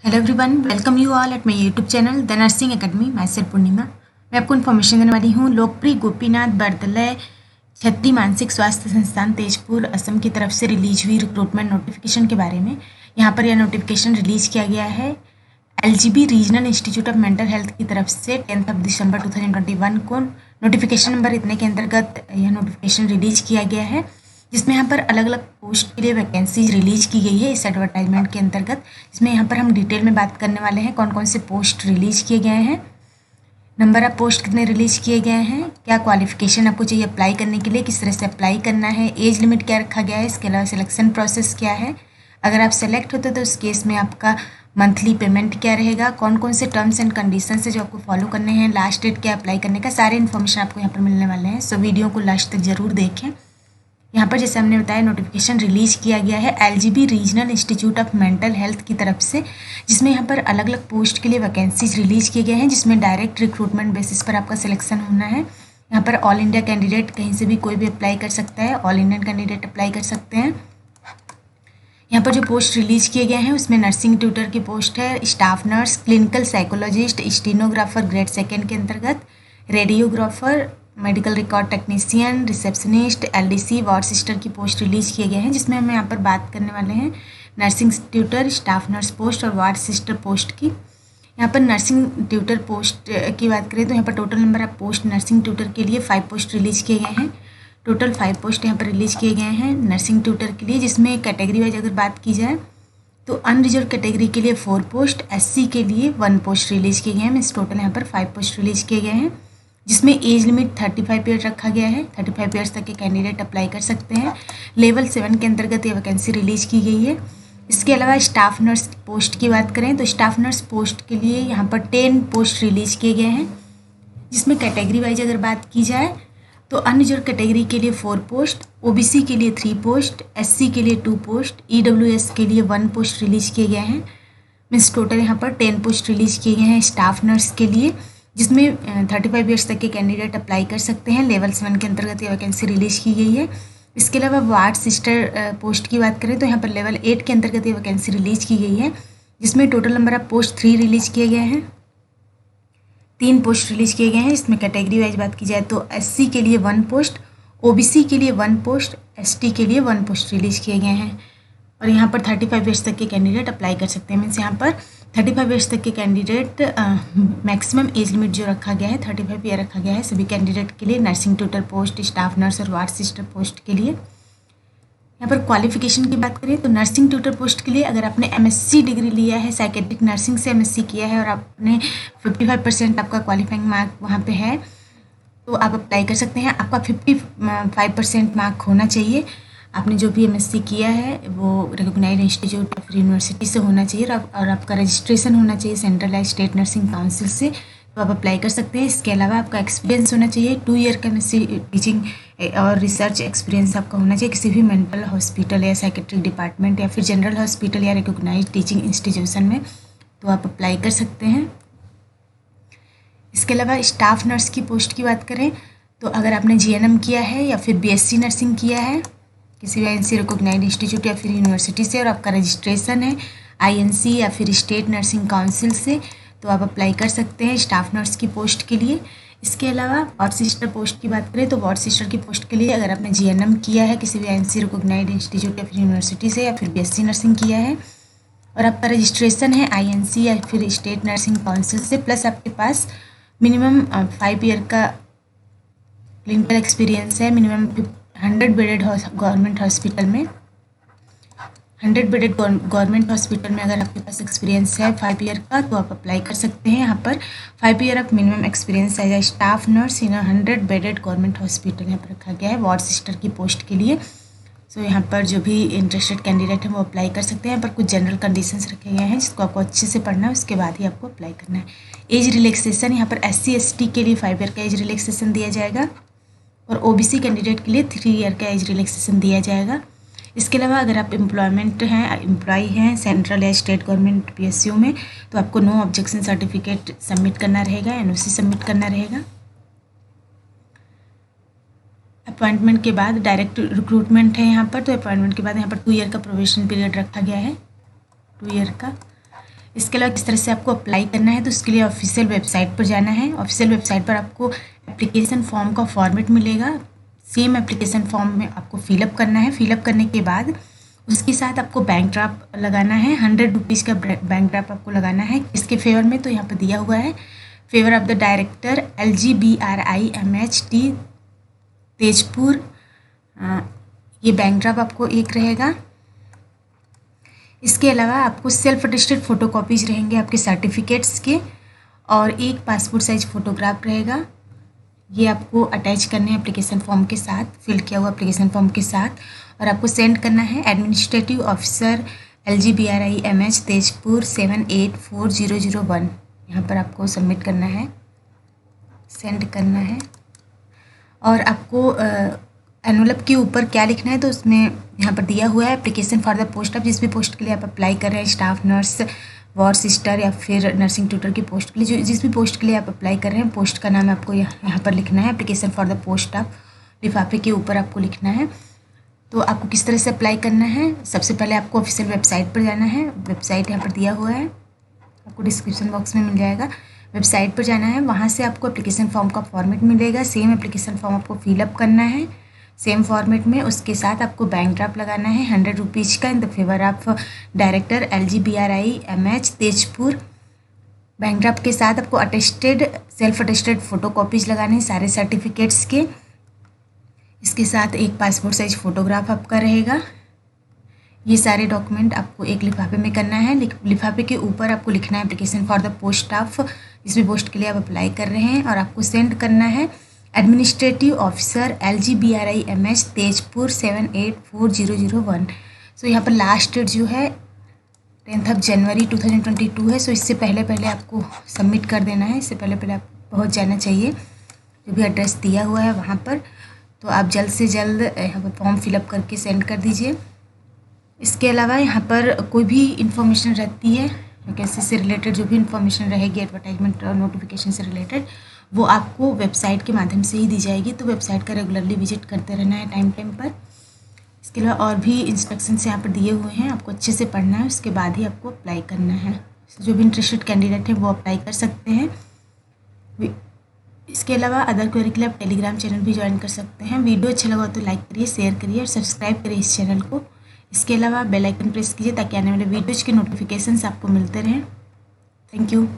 Hello everyone, welcome you all at my YouTube channel the nursing academy. मैं sir पूर्णिमा। मैं आपको information देने वाली हूँ लोकप्रिय गोपीनाथ बरदलै क्षत्रिय मानसिक स्वास्थ्य संस्थान तेजपुर असम की तरफ से रिलीज हुई रिक्रूटमेंट नोटिफिकेशन के बारे में। यहाँ पर यह नोटिफिकेशन रिलीज किया गया है LGB regional institute of mental health की तरफ से 10 दिसंबर 2021 को नोटिफिकेशन नंबर इतने के अंतर्गत यह नोटिफिकेशन रिलीज किया गया है, जिसमें यहाँ पर अलग अलग पोस्ट के लिए वैकेंसीज रिलीज की गई है इस एडवर्टाइजमेंट के अंतर्गत। इसमें यहाँ पर हम डिटेल में बात करने वाले हैं कौन कौन से पोस्ट रिलीज किए गए हैं, नंबर ऑफ पोस्ट कितने रिलीज किए गए हैं, क्या क्वालिफिकेशन आपको चाहिए अप्लाई करने के लिए, किस तरह से अप्लाई करना है, एज लिमिट क्या रखा गया है, इसके अलावा सिलेक्शन प्रोसेस क्या है, अगर आप सेलेक्ट होते तो उस केस में आपका मंथली पेमेंट क्या रहेगा, कौन कौन से टर्म्स एंड कंडीशंस है जो आपको फॉलो करने हैं, लास्ट डेट क्या अप्लाई करने का, सारे इन्फॉर्मेशन आपको यहाँ पर मिलने वाले हैं। सो वीडियो को लास्ट तक जरूर देखें। यहाँ पर जैसे हमने बताया नोटिफिकेशन रिलीज किया गया है LGB regional institute of mental health की तरफ से, जिसमें यहाँ पर अलग अलग पोस्ट के लिए वैकेंसीज रिलीज किए गए हैं, जिसमें डायरेक्ट रिक्रूटमेंट बेसिस पर आपका सिलेक्शन होना है। यहाँ पर ऑल इंडिया कैंडिडेट कहीं से भी कोई भी अप्लाई कर सकता है, ऑल इंडियन कैंडिडेट अप्लाई कर सकते हैं। यहाँ पर जो पोस्ट रिलीज किए गए हैं उसमें नर्सिंग ट्यूटर की पोस्ट है, staff nurse, clinical psychologist, stenographer grade second के अंतर्गत, radiographer, medical record technician, receptionist, LDC, ward sister की पोस्ट रिलीज किए गए हैं, जिसमें हम यहाँ पर बात करने वाले हैं nursing tutor, staff nurse post और वार्ड सिस्टर पोस्ट की। यहाँ पर नर्सिंग ट्यूटर पोस्ट की बात करें तो यहाँ पर total number of post nursing tutor के लिए 5 पोस्ट रिलीज किए गए हैं। टोटल 5 पोस्ट यहाँ पर रिलीज किए गए हैं नर्सिंग ट्यूटर के लिए, जिसमें कैटेगरी वाइज अगर बात की जाए तो अनरिजर्व कैटेगरी के लिए 4 पोस्ट, एससी के लिए 1 पोस्ट रिलीज किए गए हैं। मीन्स टोटल यहाँ पर 5 पोस्ट रिलीज किए गए हैं, जिसमें एज लिमिट 35 ईयर रखा गया है। 35 ईयर्स तक के कैंडिडेट अप्लाई कर सकते हैं। लेवल 7 के अंतर्गत ये वैकेंसी रिलीज की गई है। इसके अलावा स्टाफ नर्स पोस्ट की बात करें तो स्टाफ नर्स पोस्ट के लिए यहाँ पर 10 पोस्ट रिलीज किए गए हैं, जिसमें कैटेगरी वाइज अगर बात की जाए तो अनरिजर्व कैटेगरी के लिए 4 पोस्ट, ओबीसी के लिए 3 पोस्ट, एससी के लिए 2 पोस्ट, ईडब्ल्यूएस के लिए 1 पोस्ट रिलीज किए गए हैं। मीन्स टोटल यहाँ पर 10 पोस्ट रिलीज किए गए हैं स्टाफ नर्स के लिए, जिसमें 35 ईयर्स तक के कैंडिडेट अप्लाई कर सकते हैं। लेवल 7 के अंतर्गत ये वैकेंसी रिलीज की गई है। इसके अलावा वार्ड सिस्टर पोस्ट की बात करें तो यहाँ पर लेवल 8 के अंतर्गत ये वैकेंसी रिलीज की गई है, जिसमें total number of post 3 release किए गए हैं। 3 पोस्ट रिलीज किए गए हैं। इसमें कैटेगरी वाइज बात की जाए तो एससी के लिए 1 पोस्ट, ओबीसी के लिए 1 पोस्ट, एसटी के लिए 1 पोस्ट रिलीज किए गए हैं। और यहाँ पर 35 ईयर्स तक के कैंडिडेट अप्लाई कर सकते हैं। मीन्स यहाँ पर 35 ईयर्स तक के कैंडिडेट मैक्सिमम एज लिमिट जो रखा गया है 35 ईयर रखा गया है सभी कैंडिडेट के लिए, nursing tutor post, staff nurse और वार्ड सिस्टर पोस्ट के लिए। यहाँ पर क्वालिफिकेशन की बात करें तो नर्सिंग ट्यूटर पोस्ट के लिए अगर आपने एमएससी डिग्री लिया है, साइकेट्रिक नर्सिंग से एमएससी किया है और आपने 55% आपका क्वालिफाइंग मार्क वहाँ पे है तो आप अप्लाई कर सकते हैं। आपका 55% मार्क होना चाहिए। आपने जो भी एमएससी किया है वो रिकॉग्नाइज्ड इंस्टीट्यूट या फिर यूनिवर्सिटी से होना चाहिए और आपका रजिस्ट्रेशन होना चाहिए सेंट्रल या स्टेट नर्सिंग काउंसिल से, तो आप अप्लाई कर सकते हैं। इसके अलावा आपका एक्सपीरियंस होना चाहिए, 2 ईयर का एमएससी टीचिंग और रिसर्च एक्सपीरियंस आपका होना चाहिए किसी भी मेंटल हॉस्पिटल या साइकेट्रिक डिपार्टमेंट या फिर जनरल हॉस्पिटल या रिकॉग्नाइज्ड टीचिंग इंस्टीट्यूशन में, तो आप अप्लाई कर सकते हैं। इसके अलावा स्टाफ नर्स की पोस्ट की बात करें तो अगर आपने जीएनएम किया है या फिर बीएससी नर्सिंग किया है किसी भी आईएनसी रिकॉग्नाइज्ड इंस्टीट्यूट या फिर यूनिवर्सिटी से और आपका रजिस्ट्रेशन है आईएनसी या फिर स्टेट नर्सिंग काउंसिल से, तो आप अप्लाई कर सकते हैं स्टाफ नर्स की पोस्ट के लिए। इसके अलावा वार्ड सिस्टर पोस्ट की बात करें तो वार्ड सिस्टर की पोस्ट के लिए अगर आपने जीएनएम किया है किसी भी आईएनसी रिकॉग्नाइज्ड इंस्टीट्यूट या फिर यूनिवर्सिटी से या फिर बीएससी नर्सिंग किया है और आपका रजिस्ट्रेशन है आईएनसी या फिर स्टेट नर्सिंग काउंसिल से, प्लस आपके पास मिनिमम 5 ईयर का क्लिनिकल एक्सपीरियंस है, मिनिमम 100 बेडेड गवर्नमेंट हॉस्पिटल में 100 बेडेड गवर्नमेंट हॉस्पिटल में अगर आपके पास एक्सपीरियंस है 5 ईयर का तो आप अप्लाई कर सकते हैं। यहाँ पर 5 ईयर ऑफ मिनिमम एक्सपीरियंस है स्टाफ नर्स इन 100 बेडेड गवर्नमेंट हॉस्पिटल यहाँ पर रखा गया है वार्ड सिस्टर की पोस्ट के लिए। सो यहाँ पर जो भी इंटरेस्टेड कैंडिडेट है वो अप्लाई कर सकते हैं। यहाँ पर कुछ जनरल कंडीशंस रखे गए हैं जिसको आपको अच्छे से पढ़ना है, उसके बाद ही आपको अप्लाई करना है। एज रिलैक्सेशन यहाँ पर SC ST के लिए 5 ईयर का एज रिलैक्सेशन दिया जाएगा और ओबीसी कैंडिडेट के लिए 3 ईयर का एज रिलैक्सेशन दिया जाएगा। इसके अलावा अगर आप एम्प्लॉय हैं सेंट्रल या स्टेट गवर्नमेंट पीएसयू में तो आपको नो ऑब्जेक्शन सर्टिफिकेट सबमिट करना रहेगा, एनओसी सबमिट करना रहेगा। अपॉइंटमेंट के बाद डायरेक्ट रिक्रूटमेंट है यहाँ पर, तो अपॉइंटमेंट के बाद यहाँ पर 2 ईयर का प्रोबेशन पीरियड रखा गया है, 2 ईयर का। इसके अलावा किस तरह से आपको अप्लाई करना है, तो उसके लिए ऑफिशियल वेबसाइट पर जाना है। ऑफिशियल वेबसाइट पर आपको एप्लीकेशन फॉर्म का फॉर्मेट मिलेगा। सेम एप्लीकेशन फॉर्म में आपको फिलअप करना है। फिलअप करने के बाद उसके साथ आपको बैंक ड्राफ्ट लगाना है। 100 रुपीज़ का बैंक ड्राफ्ट आपको लगाना है। इसके फेवर में तो यहाँ पर दिया हुआ है, favour of the director LGBRIMHT Tezpur. ये बैंक ड्राफ्ट आपको एक रहेगा। इसके अलावा आपको सेल्फ अटेस्टेड फ़ोटोकॉपीज़ रहेंगे आपके सर्टिफिकेट्स के, और एक पासपोर्ट साइज फ़ोटोग्राफ रहेगा। ये आपको अटैच करने हैं एप्लीकेशन फॉर्म के साथ, फिल किया हुआ एप्लीकेशन फॉर्म के साथ, और आपको सेंड करना है एडमिनिस्ट्रेटिव ऑफिसर LGBRIMH तेजपुर 784001। यहाँ पर आपको सबमिट करना है, सेंड करना है। और आपको एनवलप के ऊपर क्या लिखना है, तो उसमें यहाँ पर दिया हुआ है application for the post of, जिस भी पोस्ट के लिए आप अप्लाई कर रहे हैं, स्टाफ नर्स, वार्ड सिस्टर या फिर नर्सिंग ट्यूटर की पोस्ट के लिए, जो जिस भी पोस्ट के लिए आप अप्लाई कर रहे हैं, पोस्ट का नाम आपको यहाँ पर लिखना है। Application for the post of लिफाफे के ऊपर आपको लिखना है। तो आपको किस तरह से अप्लाई करना है, सबसे पहले आपको ऑफिशियल वेबसाइट पर जाना है। वेबसाइट यहाँ पर दिया हुआ है, आपको डिस्क्रिप्शन बॉक्स में मिल जाएगा। वेबसाइट पर जाना है, वहाँ से आपको एप्लीकेशन फॉर्म का फॉर्मेट मिलेगा। सेम एप्लीकेशन फॉर्म आपको फिलअप करना है सेम फॉर्मेट में। उसके साथ आपको बैंक ड्राफ्ट लगाना है 100 रुपीज़ का in the favour of director LGBRIMH Tezpur. Bank draft के साथ आपको अटेस्टेड सेल्फ अटेस्टेड फ़ोटोकॉपीज़ लगाने हैं सारे सर्टिफिकेट्स के। इसके साथ एक पासपोर्ट साइज फ़ोटोग्राफ आपका रहेगा। ये सारे डॉक्यूमेंट आपको एक लिफाफे में करना है। लिफाफे के ऊपर आपको लिखना है application for the post of, जिस भी पोस्ट के लिए आप अप्लाई कर रहे हैं, और आपको सेंड करना है एडमिनिस्ट्रेटिव ऑफिसर LGBRIMH तेजपुर 784001। सो यहाँ पर लास्ट डेट जो है 10 जनवरी 2022 है। सो इससे पहले पहले आपको सबमिट कर देना है, इससे पहले पहले आप पहुँच जाना चाहिए जो भी एड्रेस दिया हुआ है वहाँ पर। तो आप जल्द से जल्द यहाँ पर फॉर्म फिलअप करके सेंड कर दीजिए। इसके अलावा यहाँ पर कोई भी इंफॉर्मेशन रहती है वैकेंसी से रिलेटेड, जो भी इंफॉर्मेशन रहेगी एडवर्टाइजमेंट और नोटिफिकेशन से रिलेटेड, वो आपको वेबसाइट के माध्यम से ही दी जाएगी। तो वेबसाइट का रेगुलरली विजिट करते रहना है टाइम पर। इसके अलावा और भी इंस्ट्रक्शंस यहाँ पर दिए हुए हैं, आपको अच्छे से पढ़ना है, उसके बाद ही आपको अप्लाई करना है। जो भी इंटरेस्टेड कैंडिडेट हैं वो अप्लाई कर सकते हैं। इसके अलावा अदर क्वेरी के लिए आप टेलीग्राम चैनल भी ज्वाइन कर सकते हैं। वीडियो अच्छा लगा तो लाइक करिए, शेयर करिए और सब्सक्राइब करिए इस चैनल को। इसके अलावा बेल आइकन प्रेस कीजिए ताकि आने वाले वीडियोज़ के नोटिफिकेशंस आपको मिलते रहें। Thank you.